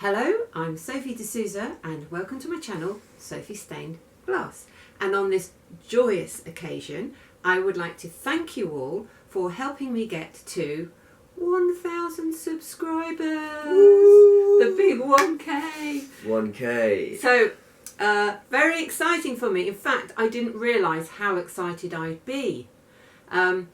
Hello, I'm Sophie D'Souza and welcome to my channel, Sophie Stained Glass. And on this joyous occasion, I would like to thank you all for helping me get to 1,000 subscribers. Woo! The big 1K. 1K. So, very exciting for me. In fact, I didn't realise how excited I'd be. And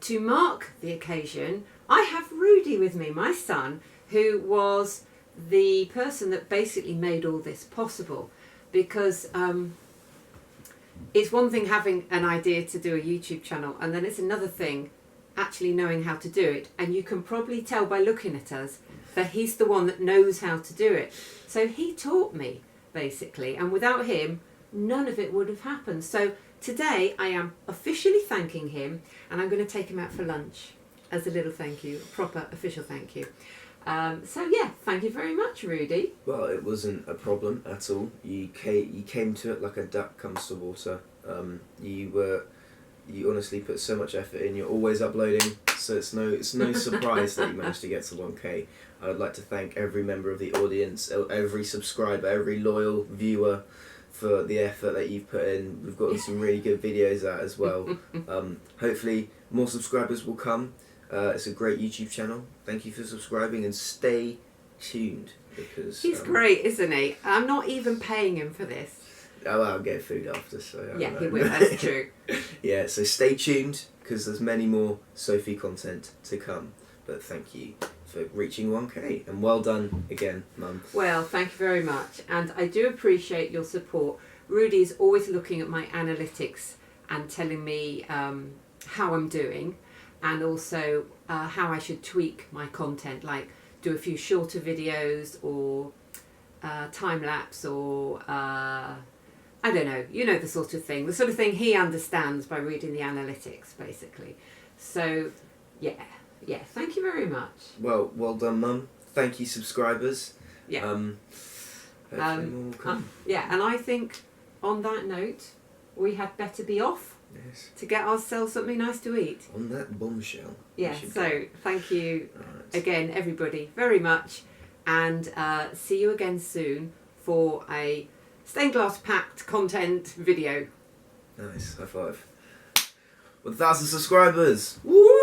to mark the occasion, I have Rudy with me, my son, who was the person that basically made all this possible, because it's one thing having an idea to do a YouTube channel, and then it's another thing actually knowing how to do it. And you can probably tell by looking at us that he's the one that knows how to do it. So he taught me basically, and without him none of it would have happened. So today I am officially thanking him, and I'm going to take him out for lunch as a little thank you, a proper official thank you. So yeah, thank you very much, Rudy. Well, it wasn't a problem at all. You came to it like a duck comes to water. You honestly put so much effort in. You're always uploading, so it's no surprise that you managed to get to 1K. I would like to thank every member of the audience, every subscriber, every loyal viewer for the effort that you've put in. We've gotten some really good videos out as well. Hopefully more subscribers will come. It's a great YouTube channel. Thank you for subscribing and stay tuned, because He's great, isn't he? I'm not even paying him for this. Oh, I'll get food after, so yeah, he will. That's true. Yeah, so stay tuned because there's many more Sophie content to come. But thank you for reaching 1K, and well done again, Mum. Well, thank you very much, and I do appreciate your support. Rudy's always looking at my analytics and telling me how I'm doing, and also how I should tweak my content, like do a few shorter videos or time lapse, or I don't know, you know, the sort of thing he understands by reading the analytics basically. So yeah, thank you very much. Well done, Mum. Thank you, subscribers. Yeah. Hopefully more will come. Yeah, and I think on that note we had better be off. Yes. To get ourselves something nice to eat. On that bombshell. Yeah, so go. thank you Right. again, everybody, very much. And see you again soon for a stained glass packed content video. Nice, high five. 1,000 subscribers! Woo!